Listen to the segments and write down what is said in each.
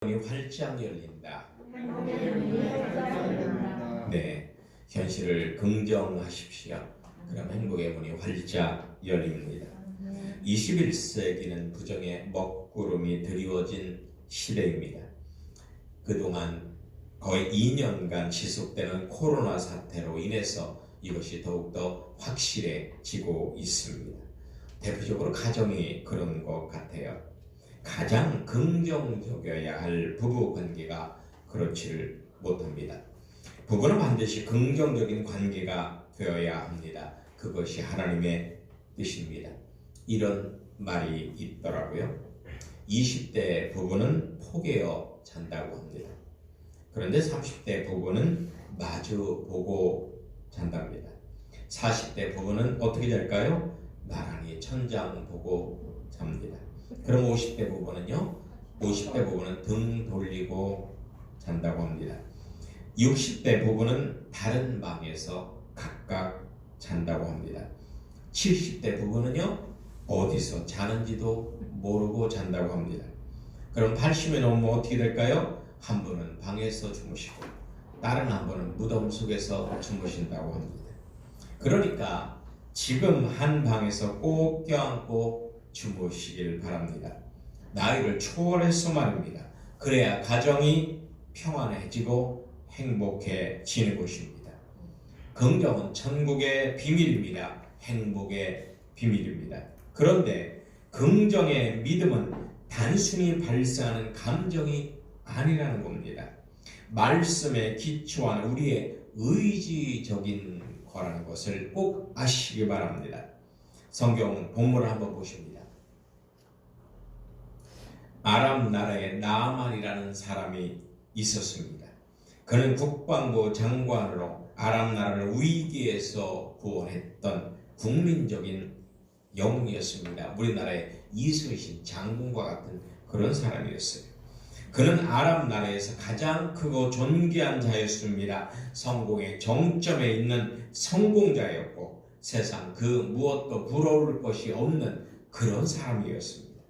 활짝 열린다. 네, 현실을 긍정하십시오. 그럼 행복의 문이 활짝 열립니다. 21세기는 부정의 먹구름이 드리워진 시대입니다. 그동안 거의 2년간 지속되는 코로나 사태로 인해서 이것이 더욱더 확실해지고 있습니다. 대표적으로 가정이 그런 것 같아요. 가장 긍정적이어야 할 부부 관계가 그렇지를 못합니다. 부부는 반드시 긍정적인 관계가 되어야 합니다. 그것이 하나님의 뜻입니다. 이런 말이 있더라고요. 20대 부부는 포개어 잔다고 합니다. 그런데 30대 부부는 마주 보고 잔답니다. 40대 부부는 어떻게 될까요? 나란히 천장 보고 잡니다. 그럼 50대 부부는요? 50대 부부는 등 돌리고 잔다고 합니다. 60대 부부는 다른 방에서 각각 잔다고 합니다. 70대 부부는요? 어디서 자는지도 모르고 잔다고 합니다. 그럼 80이 넘으면 어떻게 될까요? 한 분은 방에서 주무시고 다른 한 분은 무덤 속에서 주무신다고 합니다. 그러니까 지금 한 방에서 꼭 껴안고 주무시길 바랍니다. 나이를 초월해서 말입니다. 그래야 가정이 평안해지고 행복해지는 것입니다. 긍정은 천국의 비밀입니다. 행복의 비밀입니다. 그런데 긍정의 믿음은 단순히 발생하는 감정이 아니라는 겁니다. 말씀에 기초한 우리의 의지적인 거라는 것을 꼭 아시기 바랍니다. 성경 본문을 한번 보십니다. 아람 나라에 나아만이라는 사람이 있었습니다. 그는 국방부 장관으로 아람 나라를 위기에서 구원했던 국민적인 영웅이었습니다. 우리나라의 이순신 장군과 같은 그런 사람이었어요. 그는 아람 나라에서 가장 크고 존귀한 자였습니다. 성공의 정점에 있는 성공자였고 세상 그 무엇도 부러울 것이 없는 그런 사람이었습니다.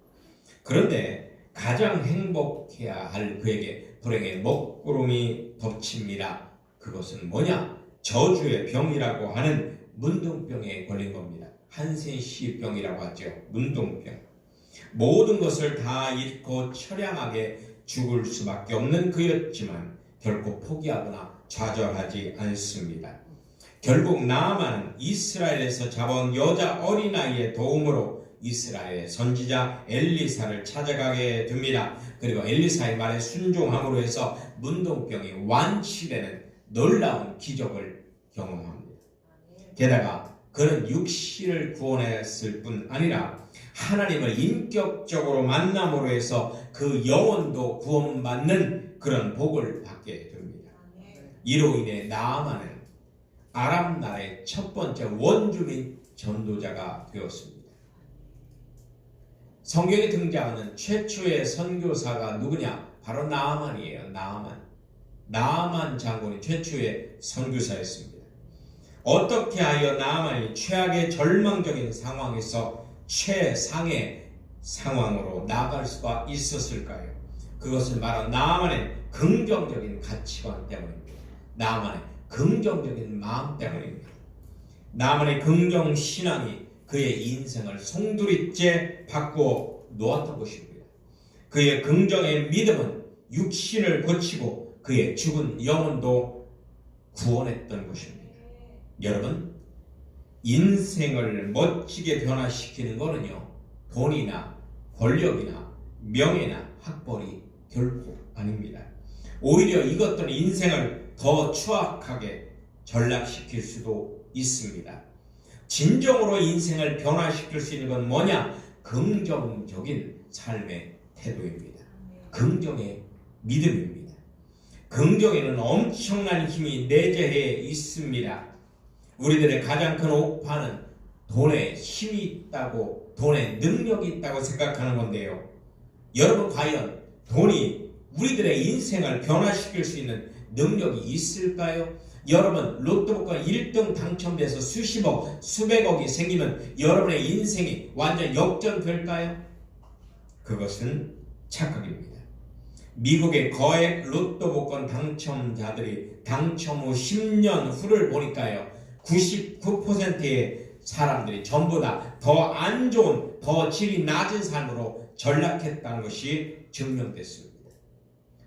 그런데 가장 행복해야 할 그에게 불행의 먹구름이 덮칩니다. 그것은 뭐냐? 저주의 병이라고 하는 문둥병에 걸린 겁니다. 한센시병이라고 하죠. 문둥병. 모든 것을 다 잃고 처량하게 죽을 수밖에 없는 그였지만 결코 포기하거나 좌절하지 않습니다. 결국 나아만은 이스라엘에서 잡아온 여자 어린아이의 도움으로 이스라엘의 선지자 엘리사를 찾아가게 됩니다. 그리고 엘리사의 말에 순종함으로 해서 문둥병이 완치되는 놀라운 기적을 경험합니다. 게다가 그는 육신을 구원했을 뿐 아니라 하나님을 인격적으로 만남으로 해서 그 영혼도 구원받는 그런 복을 받게 됩니다. 이로 인해 나아만은 아람 나라의 첫 번째 원주민 전도자가 되었습니다. 성경에 등장하는 최초의 선교사가 누구냐? 바로 나아만이에요. 나아만 장군이 최초의 선교사였습니다. 어떻게 하여 나아만이 최악의 절망적인 상황에서 최상의 상황으로 나아갈 수가 있었을까요? 그것은 바로 나아만의 긍정적인 가치관 때문입니다. 나아만의 긍정적인 마음 때문입니다. 나아만의 긍정 신앙이 그의 인생을 송두리째 바꾸어 놓았던 것입니다. 그의 긍정의 믿음은 육신을 고치고 그의 죽은 영혼도 구원했던 것입니다. 여러분, 인생을 멋지게 변화시키는 것은요, 돈이나 권력이나 명예나 학벌이 결코 아닙니다. 오히려 이것들은 인생을 더 추악하게 전락시킬 수도 있습니다. 진정으로 인생을 변화시킬 수 있는 건 뭐냐? 긍정적인 삶의 태도입니다. 긍정의 믿음입니다. 긍정에는 엄청난 힘이 내재해 있습니다. 우리들의 가장 큰 오판은 돈에 힘이 있다고, 돈에 능력이 있다고 생각하는 건데요. 여러분, 과연 돈이 우리들의 인생을 변화시킬 수 있는 능력이 있을까요? 여러분, 로또 복권 1등 당첨돼서 수십억, 수백억이 생기면 여러분의 인생이 완전 역전될까요? 그것은 착각입니다. 미국의 거액 로또 복권 당첨자들이 당첨 후 10년 후를 보니까요, 99%의 사람들이 전부 다 더 안 좋은, 더 질이 낮은 삶으로 전락했다는 것이 증명됐습니다.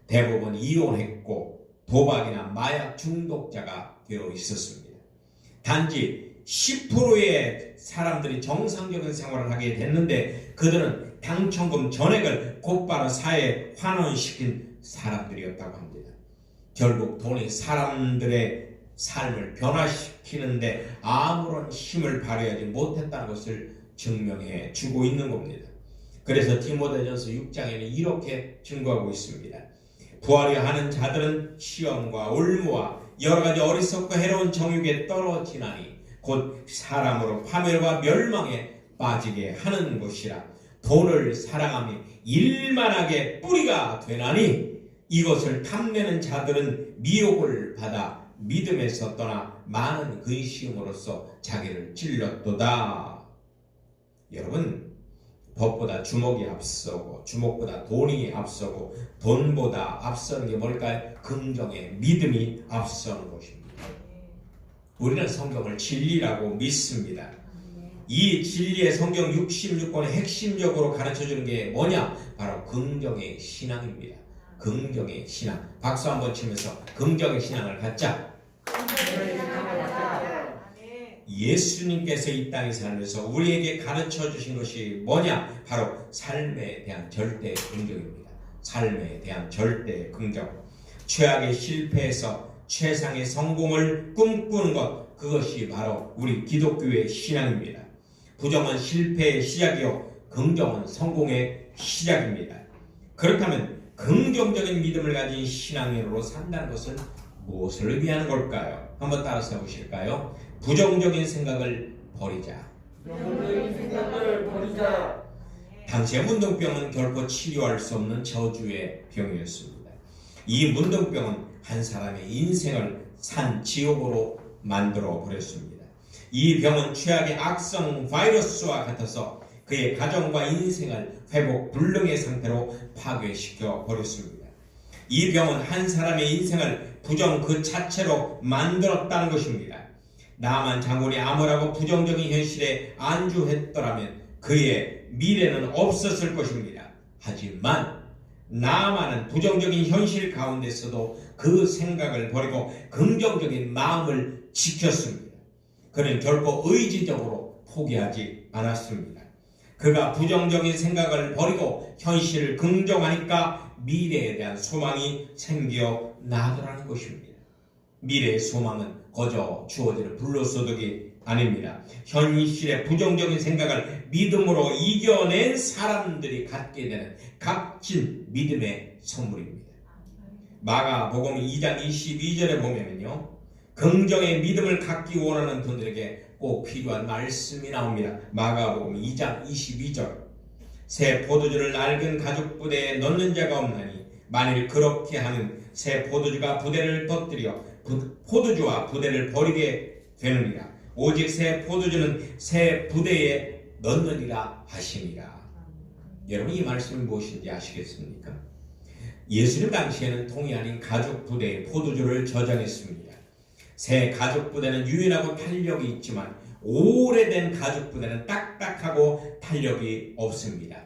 대부분 이혼했고 도박이나 마약 중독자가 되어 있었습니다. 단지 10%의 사람들이 정상적인 생활을 하게 됐는데 그들은 당첨금 전액을 곧바로 사회에 환원시킨 사람들이었다고 합니다. 결국 돈이 사람들의 삶을 변화시키는데 아무런 힘을 발휘하지 못했다는 것을 증명해 주고 있는 겁니다. 그래서 디모데전서 6장에는 이렇게 증거하고 있습니다. 부하려 하는 자들은 시험과 올무와 여러가지 어리석고 해로운 정욕에 떨어지나니 곧 사람으로 파멸과 멸망에 빠지게 하는 것이라. 돈을 사랑함이 일만하게 뿌리가 되나니 이것을 탐내는 자들은 미혹을 받아 믿음에서 떠나 많은 근심으로써 자기를 찔렀도다. 여러분, 법보다 주목이 앞서고 주목보다 돈이 앞서고 돈보다 앞서는 게 뭘까요? 긍정의 믿음이 앞서는 것입니다. 우리는 성경을 진리라고 믿습니다. 이 진리의 성경 66권의 핵심적으로 가르쳐주는 게 뭐냐? 바로 긍정의 신앙입니다. 긍정의 신앙. 박수 한번 치면서 긍정의 신앙을 갖자. 예수님께서 이 땅에 살면서 우리에게 가르쳐 주신 것이 뭐냐? 바로 삶에 대한 절대 긍정입니다. 삶에 대한 절대 긍정. 최악의 실패에서 최상의 성공을 꿈꾸는 것, 그것이 바로 우리 기독교의 신앙입니다. 부정은 실패의 시작이요 긍정은 성공의 시작입니다. 그렇다면 긍정적인 믿음을 가진 신앙인으로 산다는 것은 무엇을 의미하는 걸까요? 한번 따라서 보실까요? 부정적인 생각을 버리자. 부정적인 생각을 버리자. 당시의 문둥병은 결코 치료할 수 없는 저주의 병이었습니다. 이 문둥병은 한 사람의 인생을 산 지옥으로 만들어 버렸습니다. 이 병은 최악의 악성 바이러스와 같아서 그의 가정과 인생을 회복 불능의 상태로 파괴시켜 버렸습니다. 이 병은 한 사람의 인생을 부정 그 자체로 만들었다는 것입니다. 나만 장군이 아무라고 부정적인 현실에 안주했더라면 그의 미래는 없었을 것입니다. 하지만 나만은 부정적인 현실 가운데서도 그 생각을 버리고 긍정적인 마음을 지켰습니다. 그는 결코 의지적으로 포기하지 않았습니다. 그가 부정적인 생각을 버리고 현실을 긍정하니까 미래에 대한 소망이 생겨나더라는 것입니다. 미래의 소망은 거저 주어지는 불로소득이 아닙니다. 현실의 부정적인 생각을 믿음으로 이겨낸 사람들이 갖게 되는 값진 믿음의 선물입니다. 마가복음 2장 22절에 보면요, 긍정의 믿음을 갖기 원하는 분들에게 꼭 필요한 말씀이 나옵니다. 마가복음 2장 22절. 새 포도주를 낡은 가죽 부대에 넣는 자가 없나니 만일 그렇게 하면 새 포도주가 부대를 터뜨려 포도주와 부대를 버리게 되느니라. 오직 새 포도주는 새 부대에 넣느니라 하시니라. 여러분, 이 말씀이 무엇인지 아시겠습니까? 예수님 당시에는 통이 아닌 가죽 부대에 포도주를 저장했습니다. 새 가죽 부대는 유연하고 탄력이 있지만 오래된 가죽 부대는 딱딱하고 탄력이 없습니다.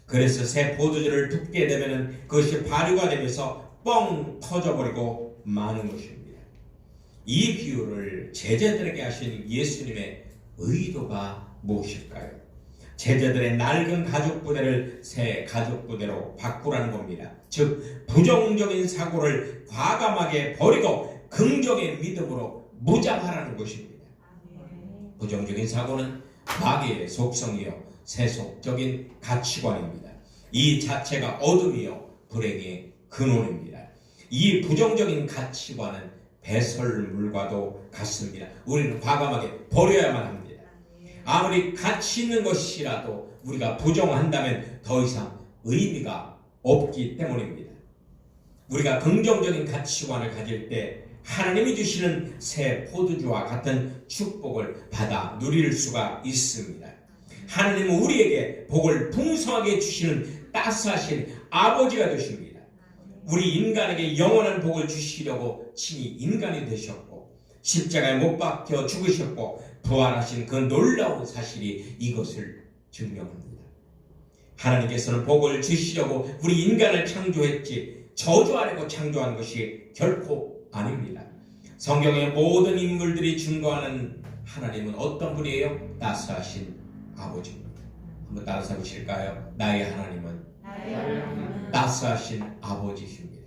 그래서 새 포도주를 붓게 되면 그것이 발효가 되면서 뻥 터져버리고 마는 것입니다. 이 비유를 제자들에게 하신 예수님의 의도가 무엇일까요? 제자들의 낡은 가죽 부대를 새 가죽 부대로 바꾸라는 겁니다. 즉 부정적인 사고를 과감하게 버리고 긍정의 믿음으로 무장하라는 것입니다. 부정적인 사고는 마귀의 속성이요 세속적인 가치관입니다. 이 자체가 어둠이요 불행의 근원입니다. 이 부정적인 가치관은 배설물과도 같습니다. 우리는 과감하게 버려야만 합니다. 아무리 가치 있는 것이라도 우리가 부정한다면 더 이상 의미가 없기 때문입니다. 우리가 긍정적인 가치관을 가질 때 하나님이 주시는 새 포도주와 같은 축복을 받아 누릴 수가 있습니다. 하나님은 우리에게 복을 풍성하게 주시는 따스하신 아버지가 되십니다. 우리 인간에게 영원한 복을 주시려고 친히 인간이 되셨고 십자가에 못 박혀 죽으셨고 부활하신 그 놀라운 사실이 이것을 증명합니다. 하나님께서는 복을 주시려고 우리 인간을 창조했지 저주하려고 창조한 것이 결코 아닙니다. 성경의 모든 인물들이 증거하는 하나님은 어떤 분이에요? 따스하신 아버지입니다. 한번 따라서 보실까요? 나의 하나님은 따스하신 아버지십니다.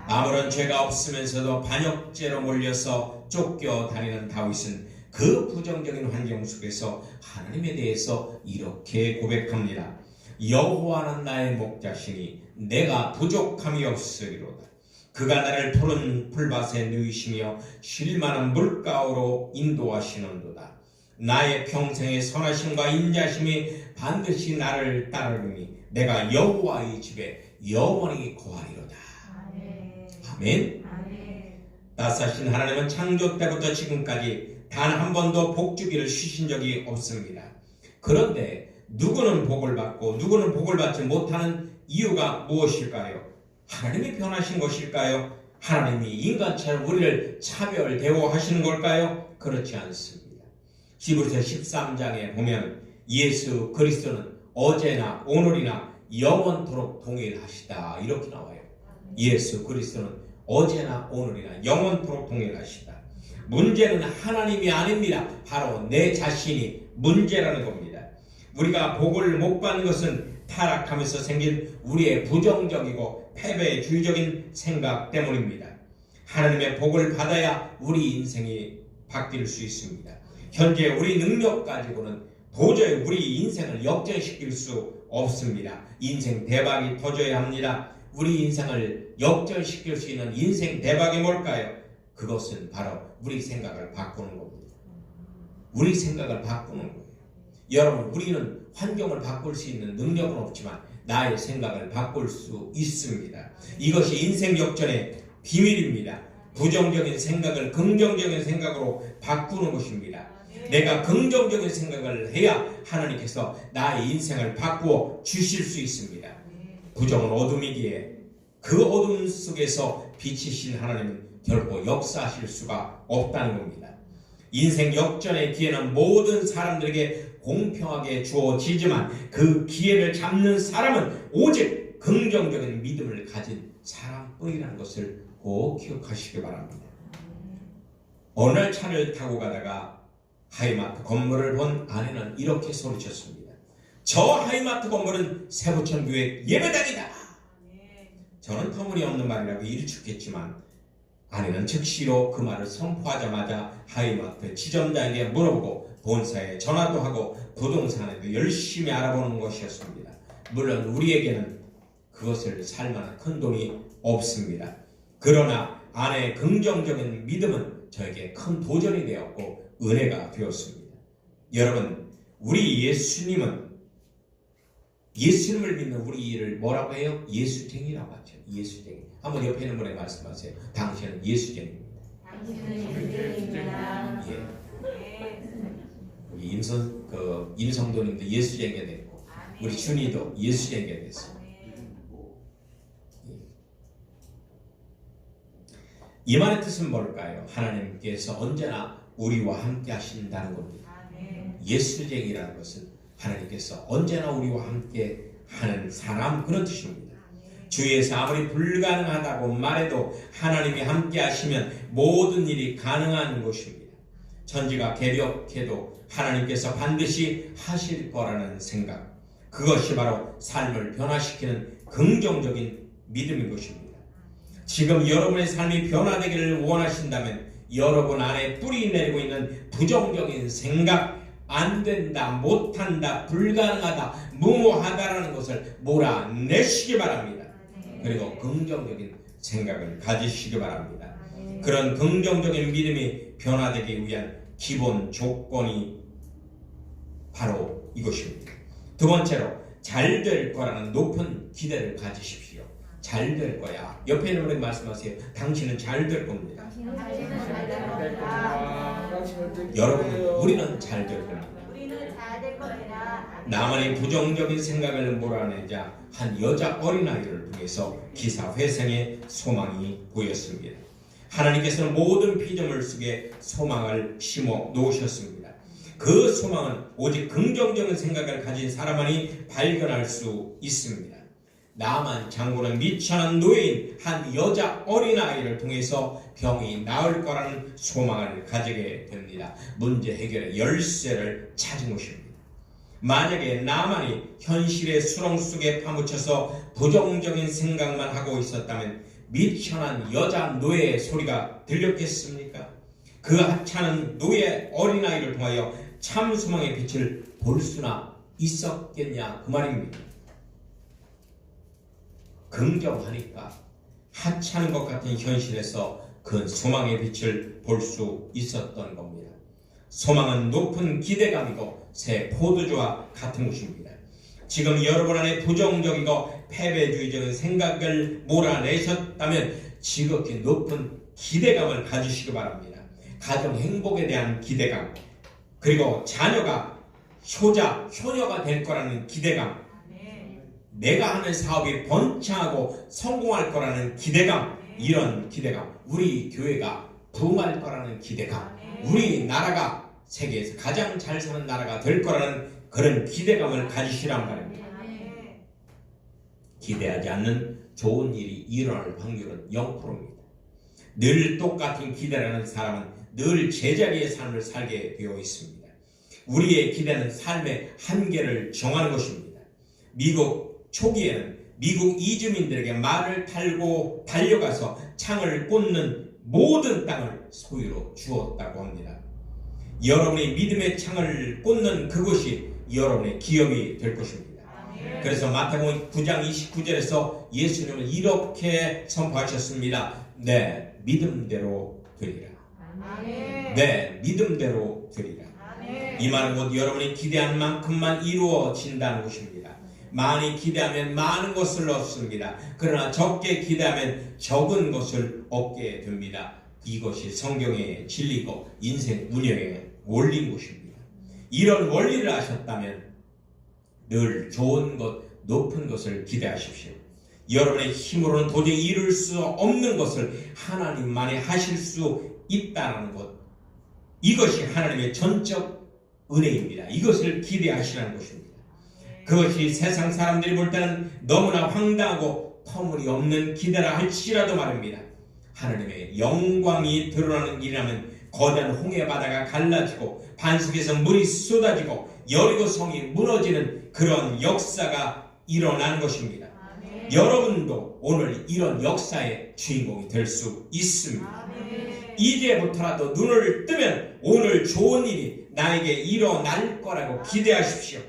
아무런 죄가 없으면서도 반역죄로 몰려서 쫓겨다니는 다윗은 그 부정적인 환경 속에서 하나님에 대해서 이렇게 고백합니다. 여호와는 나의 목자시니 내가 부족함이 없으리로다. 그가 나를 푸른 풀밭에 누이시며 쉴 만한 물가로 인도하시는도다. 나의 평생의 선하심과 인자심이 반드시 나를 따르니 내가 여호와의 집에 영원히 거하리로다. 아멘. 따스하신 하나님은 창조 때부터 지금까지 단 한 번도 복주기를 쉬신 적이 없습니다. 그런데 누구는 복을 받고 누구는 복을 받지 못하는 이유가 무엇일까요? 하나님이 변하신 것일까요? 하나님이 인간처럼 우리를 차별 대우하시는 걸까요? 그렇지 않습니다. 히브리서 13장에 보면 예수 그리스도는 어제나 오늘이나 영원토록 동일하시다 이렇게 나와요. 예수 그리스도는 어제나 오늘이나 영원토록 동일하시다. 문제는 하나님이 아닙니다. 바로 내 자신이 문제라는 겁니다. 우리가 복을 못 받는 것은 타락하면서 생긴 우리의 부정적이고 패배주의적인 생각 때문입니다. 하나님의 복을 받아야 우리 인생이 바뀔 수 있습니다. 현재 우리 능력 가지고는 도저히 우리 인생을 역전시킬 수 없습니다. 인생 대박이 터져야 합니다. 우리 인생을 역전시킬 수 있는 인생 대박이 뭘까요? 그것은 바로 우리 생각을 바꾸는 겁니다. 우리 생각을 바꾸는 거예요. 여러분, 우리는 환경을 바꿀 수 있는 능력은 없지만 나의 생각을 바꿀 수 있습니다. 이것이 인생 역전의 비밀입니다. 부정적인 생각을 긍정적인 생각으로 바꾸는 것입니다. 내가 긍정적인 생각을 해야 하나님께서 나의 인생을 바꾸어 주실 수 있습니다. 부정은 어둠이기에 그 어둠 속에서 빛이신 하나님은 결코 역사하실 수가 없다는 겁니다. 인생 역전의 기회는 모든 사람들에게 공평하게 주어지지만 그 기회를 잡는 사람은 오직 긍정적인 믿음을 가진 사람뿐이라는 것을 꼭 기억하시기 바랍니다. 어느 날 차를 타고 가다가 하이마트 건물을 본 아내는 이렇게 소리쳤습니다. 저 하이마트 건물은 세부천교회 예배당이다. 저는 터무니없는 말이라고 일축했지만 아내는 즉시로 그 말을 선포하자마자 하이마트 지점장에게 물어보고 본사에 전화도 하고 부동산에도 열심히 알아보는 것이었습니다. 물론 우리에게는 그것을 살 만한 큰 돈이 없습니다. 그러나 아내의 긍정적인 믿음은 저에게 큰 도전이 되었고 은혜가 되었습니다. 여러분, 우리 예수님을 믿는 우리를 뭐라고 해요? 예수쟁이라고 하죠. 예수쟁이. 한번 옆에 있는 분에게 말씀하세요. 당신은 예수쟁이입니다. 당신은 예수쟁이입니다. 우리 임성도님도 예수쟁이가 됐고, 우리 준이도 예수쟁이가 됐어요. 이 말의 뜻은 뭘까요? 하나님께서 언제나 우리와 함께 하신다는 겁니다. 예수쟁이라는 것은 하나님께서 언제나 우리와 함께 하는 사람, 그런 뜻입니다. 주위에서 아무리 불가능하다고 말해도 하나님이 함께 하시면 모든 일이 가능한 것입니다. 천지가 개벽해도 하나님께서 반드시 하실 거라는 생각, 그것이 바로 삶을 변화시키는 긍정적인 믿음인 것입니다. 지금 여러분의 삶이 변화되기를 원하신다면 여러분 안에 뿌리 내리고 있는 부정적인 생각, 안 된다, 못한다, 불가능하다, 무모하다라는 것을 몰아내시기 바랍니다. 그리고 긍정적인 생각을 가지시기 바랍니다. 그런 긍정적인 믿음이 변화되기 위한 기본 조건이 바로 이것입니다. 두 번째로, 잘 될 거라는 높은 기대를 가지십시오. 잘 될 거야. 옆에 있는 분에게 말씀하세요. 당신은 잘 될 겁니다. 여러분, 우리는 잘 될 겁니다. 나만의 부정적인 생각을 몰아내자 한 여자 어린아이를 통해서 기사회생의 소망이 보였습니다. 하나님께서는 모든 피조물 속에 소망을 심어 놓으셨습니다. 그 소망은 오직 긍정적인 생각을 가진 사람만이 발견할 수 있습니다. 나만 장군은 미천한 노예인 한 여자 어린아이를 통해서 병이 나을 거라는 소망을 가지게 됩니다. 문제 해결의 열쇠를 찾은 것입니다. 만약에 나만이 현실의 수렁 속에 파묻혀서 부정적인 생각만 하고 있었다면 미천한 여자 노예의 소리가 들렸겠습니까? 그 하찮은 노예 어린아이를 통하여 참 소망의 빛을 볼 수나 있었겠냐 그 말입니다. 긍정하니까 하찮은 것 같은 현실에서 그 소망의 빛을 볼 수 있었던 겁니다. 소망은 높은 기대감이고 새 포도주와 같은 것입니다. 지금 여러분 안에 부정적이고 패배주의적인 생각을 몰아내셨다면 지극히 높은 기대감을 가지시기 바랍니다. 가정 행복에 대한 기대감, 그리고 자녀가 효녀가 될 거라는 기대감, 내가 하는 사업이 번창하고 성공할 거라는 기대감, 이런 기대감, 우리 교회가 부흥할 거라는 기대감, 우리 나라가 세계에서 가장 잘 사는 나라가 될 거라는 그런 기대감을 가지시란 말입니다. 기대하지 않는 좋은 일이 일어날 확률은 0%입니다. 늘 똑같은 기대라는 사람은 늘 제자리의 삶을 살게 되어 있습니다. 우리의 기대는 삶의 한계를 정하는 것입니다. 미국 초기에는 미국 이주민들에게 말을 타고 달려가서 창을 꽂는 모든 땅을 소유로 주었다고 합니다. 여러분이 믿음의 창을 꽂는 그곳이 여러분의 기업이 될 것입니다. 그래서 마태복음 9장 29절에서 예수님은 이렇게 선포하셨습니다. 네, 믿음대로 되리라. 네, 믿음대로 되리라. 이 말은 곧 여러분이 기대한 만큼만 이루어진다는 것입니다. 많이 기대하면 많은 것을 얻습니다. 그러나 적게 기대하면 적은 것을 얻게 됩니다. 이것이 성경의 진리고 인생 운영의 원리인 것입니다. 이런 원리를 아셨다면 늘 좋은 것, 높은 것을 기대하십시오. 여러분의 힘으로는 도저히 이룰 수 없는 것을 하나님만이 하실 수 있다는 것, 이것이 하나님의 전적 은혜입니다. 이것을 기대하시라는 것입니다. 그것이 세상 사람들이 볼 때는 너무나 황당하고 터무니없는 기대라 할지라도 말입니다. 하나님의 영광이 드러나는 일이라면 거대한 홍해 바다가 갈라지고 반석에서 물이 쏟아지고 여리고성이 무너지는 그런 역사가 일어나는 것입니다. 여러분도 오늘 이런 역사의 주인공이 될 수 있습니다. 이제부터라도 눈을 뜨면 오늘 좋은 일이 나에게 일어날 거라고 기대하십시오.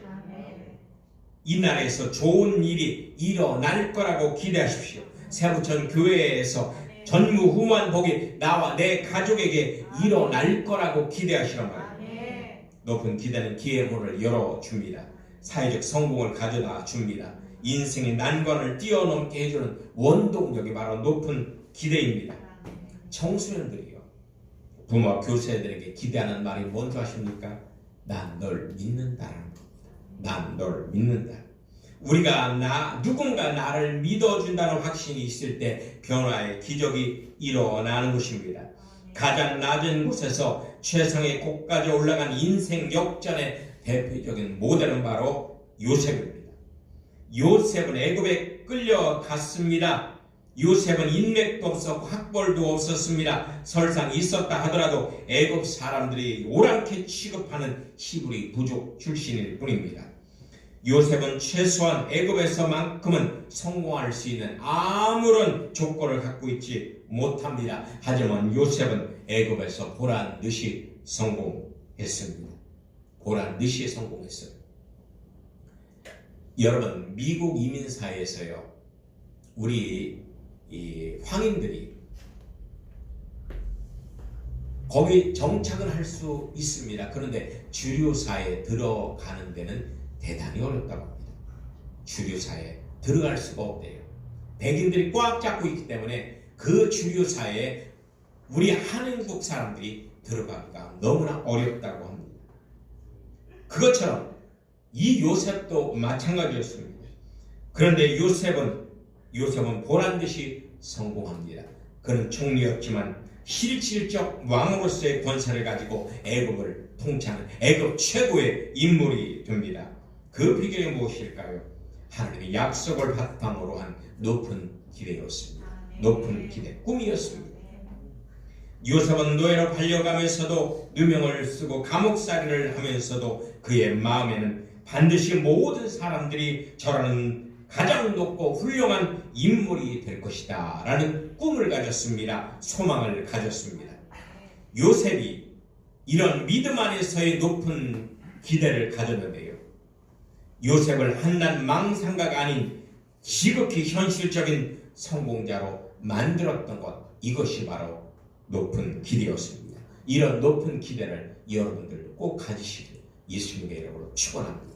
이 나라에서 좋은 일이 일어날 거라고 기대하십시오. 세부천 교회에서 전무후무한 복이 나와 내 가족에게 일어날 거라고 기대하시란 말입니다. 높은 기대는 기회의 문을 열어줍니다. 사회적 성공을 가져다 줍니다. 인생의 난관을 뛰어넘게 해주는 원동력이 바로 높은 기대입니다. 청소년들이요, 부모와 교사들에게 기대하는 말이 뭔지 아십니까? 난 널 믿는다라는 겁니다. 난 널 믿는다. 우리가 누군가 나를 믿어준다는 확신이 있을 때 변화의 기적이 일어나는 것입니다. 가장 낮은 곳에서 최상의 곳까지 올라간 인생 역전의 대표적인 모델은 바로 요셉입니다. 요셉은 애굽에 끌려갔습니다. 요셉은 인맥도 없었고 학벌도 없었습니다. 설상 있었다 하더라도 애굽 사람들이 오랑캐 취급하는 히브리 부족 출신일 뿐입니다. 요셉은 최소한 애굽에서만큼은 성공할 수 있는 아무런 조건을 갖고 있지 못합니다. 하지만 요셉은 애굽에서 보란 듯이 성공했습니다. 보란 듯이 성공했어요. 여러분, 미국 이민사회에서요, 우리 이 황인들이 거기 정착은 할 수 있습니다. 그런데 주류사회에 들어가는 데는 대단히 어렵다고 합니다. 주류사회에 들어갈 수가 없대요. 백인들이 꽉 잡고 있기 때문에 그 주류사회에 우리 한인국 사람들이 들어가기가 너무나 어렵다고 합니다. 그것처럼 이 요셉도 마찬가지였습니다. 그런데 요셉은 보란듯이 성공합니다. 그는 총리였지만 실질적 왕으로서의 권세를 가지고 애굽을 통치하는 애굽 최고의 인물이 됩니다. 그 비결이 무엇일까요? 하나님의 약속을 바탕으로 한 높은 기대였습니다. 높은 기대, 꿈이었습니다. 요셉은 노예로 팔려가면서도 누명을 쓰고 감옥살이를 하면서도 그의 마음에는 반드시 모든 사람들이 저라는 가장 높고 훌륭한 인물이 될 것이다 라는 꿈을 가졌습니다. 소망을 가졌습니다. 요셉이 이런 믿음 안에서의 높은 기대를 가졌는데요, 요셉을 한낱 망상가가 아닌 지극히 현실적인 성공자로 만들었던 것, 이것이 바로 높은 기대였습니다. 이런 높은 기대를 여러분들 꼭 가지시길 예수님의 이름으로 축원합니다.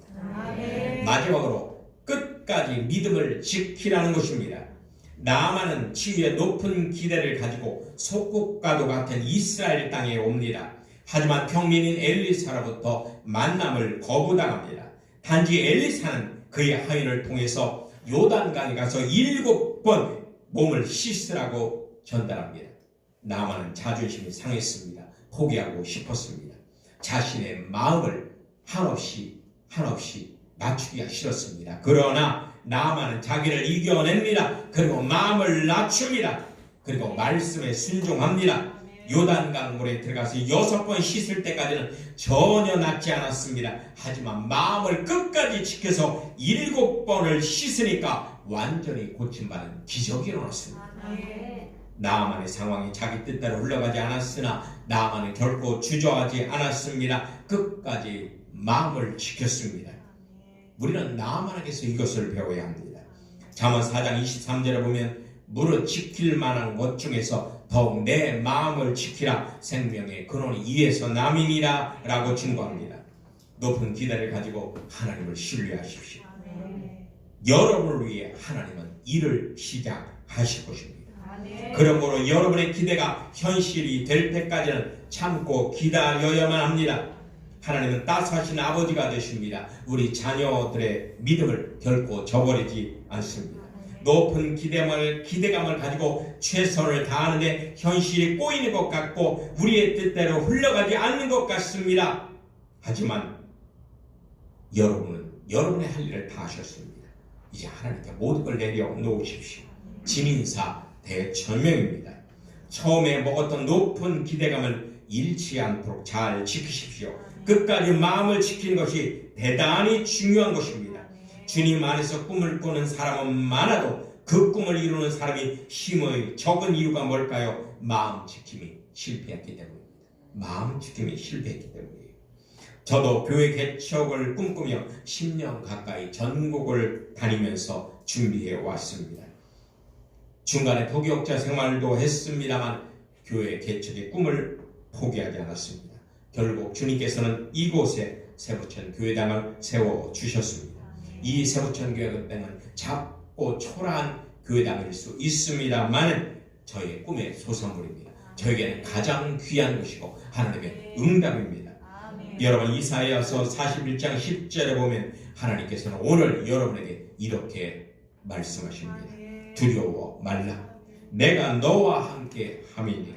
마지막으로 끝까지 믿음을 지키라는 것입니다. 나아만은 치유의 높은 기대를 가지고 속국과도 같은 이스라엘 땅에 옵니다. 하지만 평민인 엘리사로부터 만남을 거부당합니다. 단지 엘리사는 그의 하인을 통해서 요단강에 가서 7번 몸을 씻으라고 전달합니다. 나아만은 자존심이 상했습니다. 포기하고 싶었습니다. 자신의 마음을 한없이 낮추기가 싫었습니다. 그러나 나아만은 자기를 이겨냅니다. 그리고 마음을 낮춥니다. 그리고 말씀에 순종합니다. 요단강 물에 들어가서 6번 씻을 때까지는 전혀 낫지 않았습니다. 하지만 마음을 끝까지 지켜서 7번을 씻으니까 완전히 고침받은 기적이 일어났습니다. 나아만의 상황이 자기 뜻대로 흘러가지 않았으나 나아만은 결코 주저하지 않았습니다. 끝까지 마음을 지켰습니다. 우리는 나아만에게서 이것을 배워야 합니다. 잠언 4장 23절에 보면 무릇 지킬 만한 것 중에서 더욱 내 마음을 지키라, 생명의 근원이 이에서 남이니라 라고 증거합니다. 높은 기대를 가지고 하나님을 신뢰하십시오. 여러분을 위해 하나님은 일을 시작하실 것입니다. 그러므로 여러분의 기대가 현실이 될 때까지는 참고 기다려야만 합니다. 하나님은 따스하신 아버지가 되십니다. 우리 자녀들의 믿음을 결코 저버리지 않습니다. 높은 기대감을 가지고 최선을 다하는데 현실이 꼬이는 것 같고 우리의 뜻대로 흘러가지 않는 것 같습니다. 하지만 여러분은 여러분의 할 일을 다 하셨습니다. 이제 하나님께 모든 걸 내려놓으십시오. 진인사 대천명입니다. 처음에 먹었던 높은 기대감을 잃지 않도록 잘 지키십시오. 끝까지 마음을 지키는 것이 대단히 중요한 것입니다. 주님 안에서 꿈을 꾸는 사람은 많아도 그 꿈을 이루는 사람이 힘의 적은 이유가 뭘까요? 마음 지킴이 실패했기 때문입니다. 마음 지킴이 실패했기 때문이에요. 저도 교회 개척을 꿈꾸며 10년 가까이 전국을 다니면서 준비해 왔습니다. 중간에 부교육자 생활도 했습니다만 교회 개척의 꿈을 포기하지 않았습니다. 결국 주님께서는 이곳에 세부천 교회당을 세워주셨습니다. 이 세부천 교회당은 작고 초라한 교회당일 수 있습니다만 저희의 꿈의 소산물입니다. 저에게는 가장 귀한 것이고 하나님의 응답입니다. 여러분 이사야서 41장 10절에 보면 하나님께서는 오늘 여러분에게 이렇게 말씀하십니다. 두려워 말라. 내가 너와 함께 함이니라.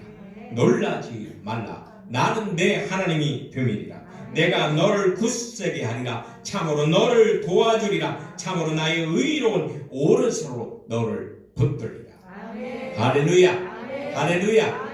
놀라지 말라. 나는 내 하나님이 됨이니라. 내가 너를 굳세게 하리라. 참으로 너를 도와주리라. 참으로 나의 의로운 오른손으로 너를 붙들리라. 할렐루야. 할렐루야.